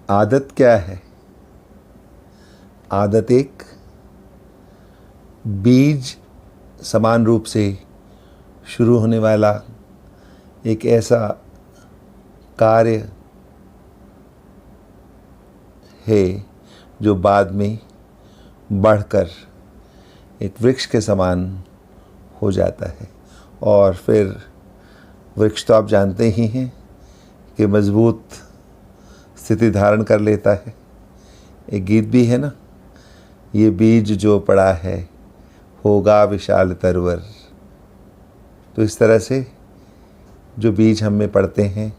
आदत क्या है? आदत एक बीज समान रूप से शुरू होने वाला एक ऐसा कार्य है जो बाद में बढ़कर एक वृक्ष के समान हो जाता है। और फिर वृक्ष तो आप जानते ही हैं कि मजबूत स्थिति धारण कर लेता है। एक गीत भी है ना, ये बीज जो पड़ा है होगा विशाल तरवर। तो इस तरह से जो बीज हम में पड़ते हैं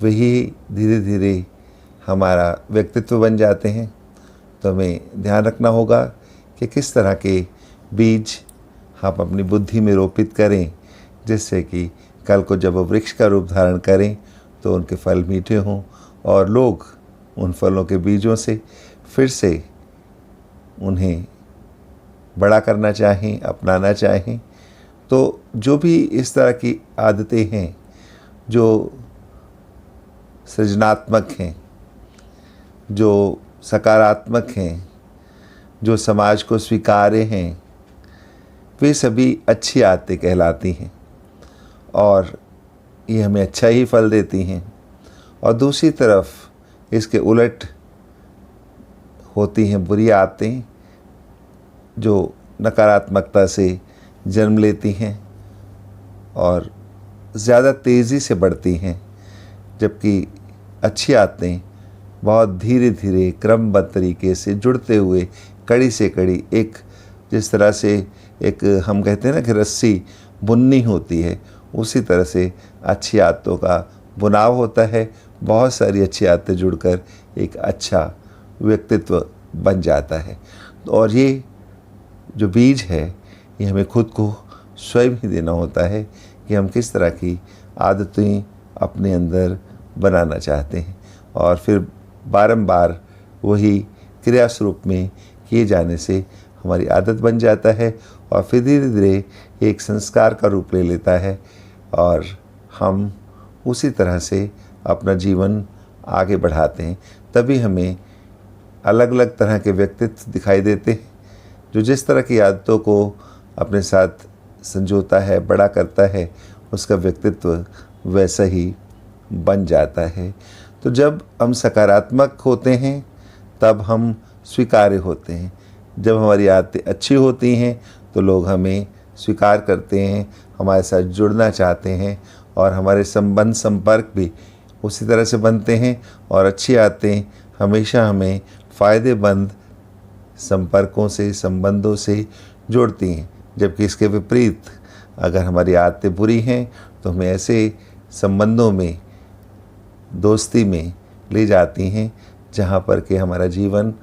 वही धीरे धीरे हमारा व्यक्तित्व बन जाते हैं। तो हमें ध्यान रखना होगा कि किस तरह के बीज हम अपनी बुद्धि में रोपित करें, जिससे कि कल को जब वो वृक्ष का रूप धारण करें तो उनके फल मीठे हों और लोग उन फलों के बीजों से फिर से उन्हें बड़ा करना चाहें, अपनाना चाहें। तो जो भी इस तरह की आदतें हैं जो सृजनात्मक हैं, जो सकारात्मक हैं, जो समाज को स्वीकार्य हैं, वे सभी अच्छी आदतें कहलाती हैं और ये हमें अच्छा ही फल देती हैं। और दूसरी तरफ इसके उलट होती हैं बुरी आदतें जो नकारात्मकता से जन्म लेती हैं और ज़्यादा तेज़ी से बढ़ती हैं, जबकि अच्छी आदतें बहुत धीरे धीरे क्रमबद्ध तरीके से जुड़ते हुए कड़ी से कड़ी एक, जिस तरह से एक हम कहते हैं ना कि रस्सी बुननी होती है, उसी तरह से अच्छी आदतों का बुनाव होता है। बहुत सारी अच्छी आदतें जुड़कर एक अच्छा व्यक्तित्व बन जाता है। और ये जो बीज है ये हमें खुद को स्वयं ही देना होता है कि हम किस तरह की आदतें अपने अंदर बनाना चाहते हैं। और फिर बारंबार वही क्रिया स्वरूप में किए जाने से हमारी आदत बन जाता है और फिर धीरे धीरे एक संस्कार का रूप ले लेता है और हम उसी तरह से अपना जीवन आगे बढ़ाते हैं। तभी हमें अलग अलग तरह के व्यक्तित्व दिखाई देते हैं। जो जिस तरह की आदतों को अपने साथ संजोता है, बड़ा करता है, उसका व्यक्तित्व वैसा ही बन जाता है। तो जब हम सकारात्मक होते हैं तब हम स्वीकार्य होते हैं। जब हमारी आदतें अच्छी होती हैं तो लोग हमें स्वीकार करते हैं, हमारे साथ जुड़ना चाहते हैं और हमारे संबंध संपर्क भी उसी तरह से बनते हैं। और अच्छी आदतें हमेशा हमें फ़ायदेमंद संपर्कों से, संबंधों से जोड़ती हैं। जबकि इसके विपरीत अगर हमारी आदतें बुरी हैं तो हमें ऐसे संबंधों में, दोस्ती में ले जाती हैं जहाँ पर कि हमारा जीवन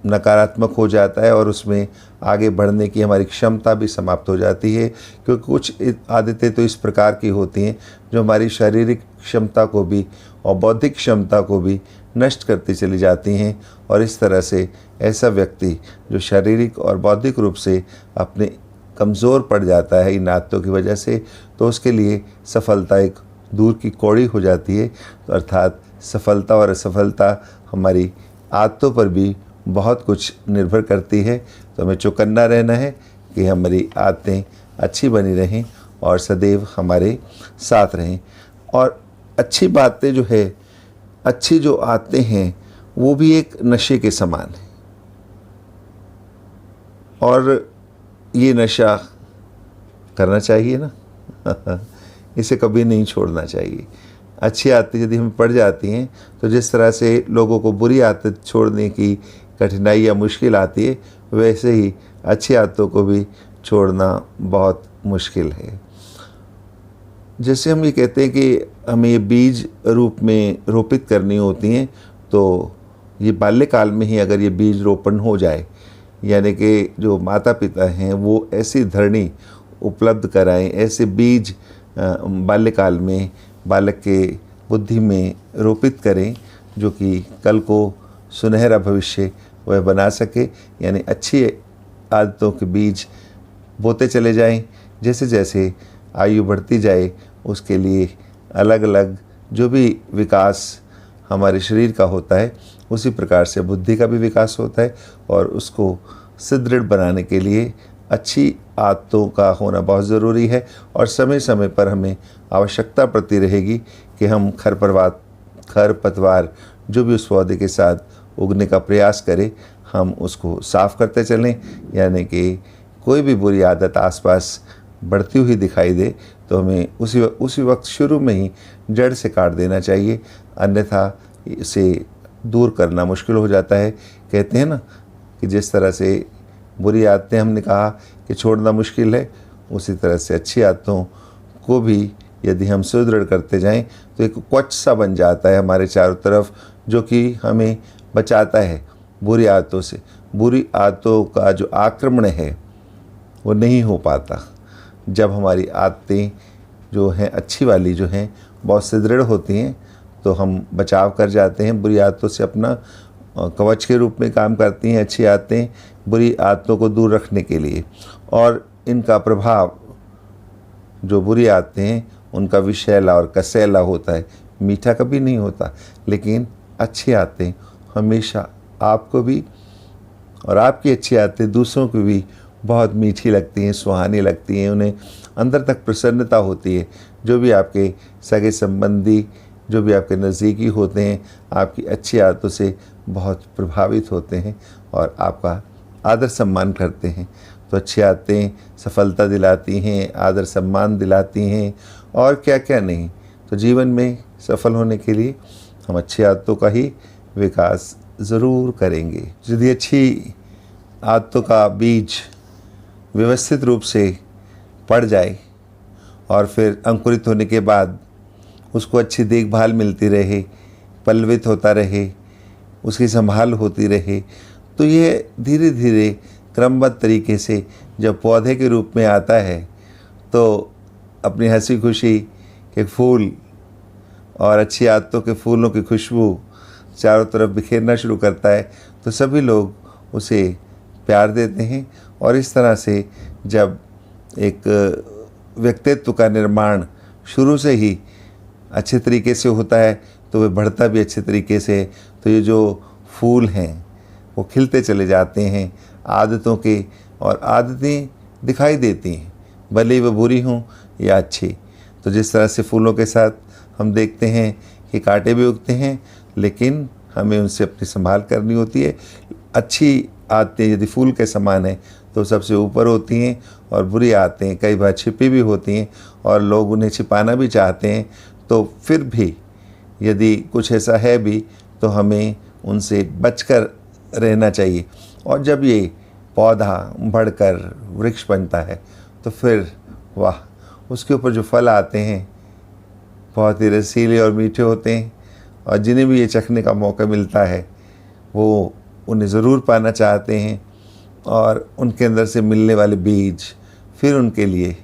नकारात्मक हो जाता है और उसमें आगे बढ़ने की हमारी क्षमता भी समाप्त हो जाती है। क्योंकि कुछ आदतें तो इस प्रकार की होती हैं जो हमारी शारीरिक क्षमता को भी और बौद्धिक क्षमता को भी नष्ट करती चली जाती हैं। और इस तरह से ऐसा व्यक्ति जो शारीरिक और बौद्धिक रूप से अपने कमज़ोर पड़ जाता है इन आदतों की वजह से, तो उसके लिए सफलता एक दूर की कौड़ी हो जाती है। तो अर्थात सफलता और असफलता हमारी आदतों पर भी बहुत कुछ निर्भर करती है। तो हमें चौकन्ना रहना है कि हमारी आदतें अच्छी बनी रहें और सदैव हमारे साथ रहें। और अच्छी बातें जो है, अच्छी जो आदतें हैं वो भी एक नशे के समान है और ये नशा करना चाहिए ना इसे कभी नहीं छोड़ना चाहिए। अच्छी आदतें यदि हमें पड़ जाती हैं तो जिस तरह से लोगों को बुरी आदत छोड़ने की कठिनाई या मुश्किल आती है, वैसे ही अच्छी आदतों को भी छोड़ना बहुत मुश्किल है। जैसे हम ये कहते हैं कि हमें ये बीज रूप में रोपित करनी होती हैं, तो ये बाल्यकाल में ही अगर ये बीज रोपण हो जाए, यानी कि जो माता पिता हैं वो ऐसी धरनी उपलब्ध कराएं, ऐसे बीज बाल्यकाल में बालक के बुद्धि में रोपित करें जो कि कल को सुनहरा भविष्य वह बना सके। यानी अच्छी आदतों के बीज बोते चले जाएं। जैसे जैसे आयु बढ़ती जाए उसके लिए अलग अलग जो भी विकास हमारे शरीर का होता है उसी प्रकार से बुद्धि का भी विकास होता है, और उसको सुदृढ़ बनाने के लिए अच्छी आदतों का होना बहुत ज़रूरी है। और समय समय पर हमें आवश्यकता पड़ती रहेगी कि हम खरपतवार जो भी उस पौधे के साथ उगने का प्रयास करें, हम उसको साफ़ करते चलें। यानी कि कोई भी बुरी आदत आसपास बढ़ती हुई दिखाई दे तो हमें उसी वक्त शुरू में ही जड़ से काट देना चाहिए, अन्यथा इसे दूर करना मुश्किल हो जाता है। कहते हैं ना कि जिस तरह से बुरी आदतें हमने कहा कि छोड़ना मुश्किल है, उसी तरह से अच्छी आदतों को भी यदि हम सुदृढ़ करते जाएं तो एक कवच सा बन जाता है हमारे चारों तरफ, जो कि हमें बचाता है बुरी आदतों से। बुरी आदतों का जो आक्रमण है वो नहीं हो पाता जब हमारी आदतें जो हैं अच्छी वाली जो हैं बहुत सुदृढ़ होती हैं, तो हम बचाव कर जाते हैं बुरी आदतों से। अपना कवच के रूप में काम करती हैं अच्छी आदतें बुरी आदतों को दूर रखने के लिए। और इनका प्रभाव, जो बुरी आदतें हैं उनका विषैला और कसैला होता है, मीठा कभी नहीं होता। लेकिन अच्छी आदतें हमेशा आपको भी और आपकी अच्छी आदतें दूसरों को भी बहुत मीठी लगती हैं, सुहानी लगती हैं, उन्हें अंदर तक प्रसन्नता होती है। जो भी आपके सगे संबंधी, जो भी आपके नज़दीकी होते हैं, आपकी अच्छी आदतों से बहुत प्रभावित होते हैं और आपका आदर सम्मान करते हैं। तो अच्छी आदतें सफलता दिलाती हैं, आदर सम्मान दिलाती हैं, और क्या क्या नहीं। तो जीवन में सफल होने के लिए हम अच्छी आदतों का ही विकास ज़रूर करेंगे। यदि अच्छी आदतों का बीज व्यवस्थित रूप से पड़ जाए और फिर अंकुरित होने के बाद उसको अच्छी देखभाल मिलती रहे, पल्वित होता रहे, उसकी संभाल होती रहे, तो ये धीरे धीरे क्रमबद्ध तरीके से जब पौधे के रूप में आता है तो अपनी हंसी खुशी के फूल और अच्छी आदतों के फूलों की खुशबू चारों तरफ बिखेरना शुरू करता है, तो सभी लोग उसे प्यार देते हैं। और इस तरह से जब एक व्यक्तित्व का निर्माण शुरू से ही अच्छे तरीके से होता है तो वह बढ़ता भी अच्छे तरीके से। तो ये जो फूल हैं वो खिलते चले जाते हैं आदतों के, और आदतें दिखाई देती हैं भले ही वह बुरी हों या अच्छी। तो जिस तरह से फूलों के साथ हम देखते हैं कि कांटे भी उगते हैं, लेकिन हमें उनसे अपनी संभाल करनी होती है। अच्छी आदतें यदि फूल के समान हैं तो सबसे ऊपर होती हैं, और बुरी आदतें कई बार छिपी भी होती हैं और लोग उन्हें छिपाना भी चाहते हैं। तो फिर भी यदि कुछ ऐसा है भी तो हमें उनसे बचकर रहना चाहिए। और जब ये पौधा बढ़कर वृक्ष बनता है तो फिर वाह, उसके ऊपर जो फल आते हैं बहुत ही रसीले और मीठे होते हैं, और जिन्हें भी ये चखने का मौका मिलता है वो उन्हें ज़रूर पाना चाहते हैं। और उनके अंदर से मिलने वाले बीज फिर उनके लिए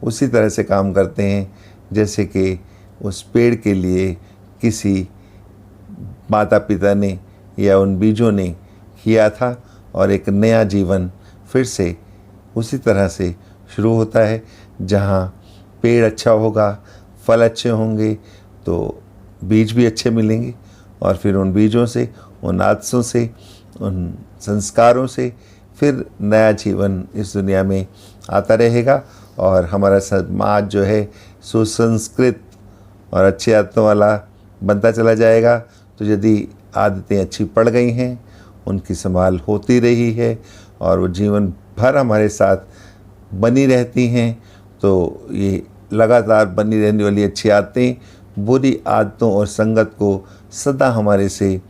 उसी तरह से काम करते हैं जैसे कि उस पेड़ के लिए किसी माता पिता ने या उन बीजों ने किया था, और एक नया जीवन फिर से उसी तरह से शुरू होता है। जहाँ पेड़ अच्छा होगा, फल अच्छे होंगे, तो बीज भी अच्छे मिलेंगे, और फिर उन बीजों से, उन आदतों से, उन संस्कारों से फिर नया जीवन इस दुनिया में आता रहेगा, और हमारा समाज जो है सुसंस्कृत और अच्छी आदतों वाला बनता चला जाएगा। तो यदि आदतें अच्छी पड़ गई हैं, उनकी संभाल होती रही है और वो जीवन भर हमारे साथ बनी रहती हैं, तो ये लगातार बनी रहने वाली अच्छी आदतें बुरी आदतों और संगत को सदा हमारे से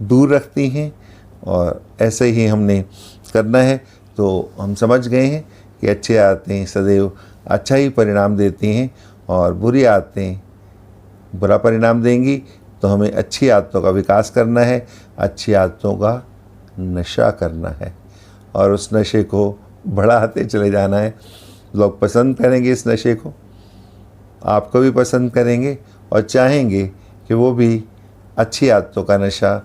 दूर रखती हैं। और ऐसे ही हमने करना है। तो हम समझ गए हैं कि अच्छी आदतें सदैव अच्छा ही परिणाम देती हैं, और बुरी आदतें बुरा परिणाम देंगी। तो हमें अच्छी आदतों का विकास करना है, अच्छी आदतों का नशा करना है, और उस नशे को बढ़ाते चले जाना है। लोग पसंद करेंगे इस नशे को, आपको भी पसंद करेंगे, और चाहेंगे कि वो भी अच्छी आदतों का नशा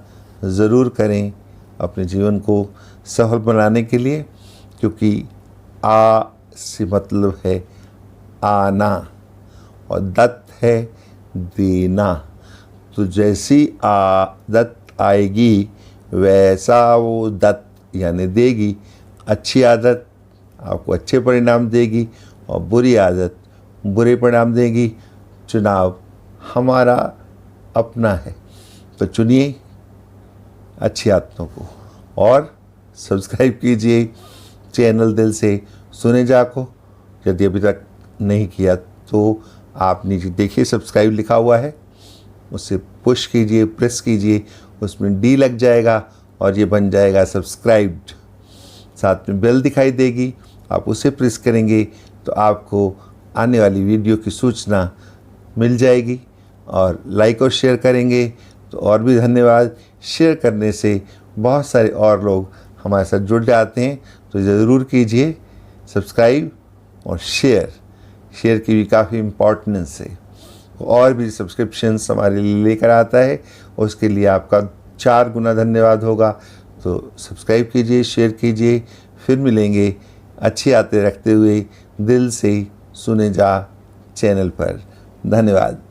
ज़रूर करें अपने जीवन को सफल बनाने के लिए। क्योंकि आ से मतलब है आना, और दत्त है देना। तो जैसी आदत आएगी वैसा वो दत्त यानी देगी। अच्छी आदत आपको अच्छे परिणाम देगी और बुरी आदत बुरे परिणाम देगी। चुनाव हमारा अपना है, तो चुनिए अच्छी आदतों को और सब्सक्राइब कीजिए चैनल दिल से सुने जा को। यदि अभी तक नहीं किया तो आप नीचे देखिए सब्सक्राइब लिखा हुआ है, उसे पुश कीजिए, प्रेस कीजिए, उसमें डी लग जाएगा और ये बन जाएगा सब्सक्राइब्ड। साथ में बेल दिखाई देगी, आप उसे प्रेस करेंगे तो आपको आने वाली वीडियो की सूचना मिल जाएगी। और लाइक और शेयर करेंगे तो और भी धन्यवाद। शेयर करने से बहुत सारे और लोग हमारे साथ जुड़ जाते हैं, तो ज़रूर कीजिए सब्सक्राइब और शेयर की भी काफ़ी इम्पोर्टेंस है। और भी सब्सक्रिप्शंस हमारे लिए लेकर आता है, उसके लिए आपका 4 गुना धन्यवाद होगा। तो सब्सक्राइब कीजिए, शेयर कीजिए। फिर मिलेंगे अच्छी आदतें रखते हुए दिल से सुने जा चैनल पर। धन्यवाद।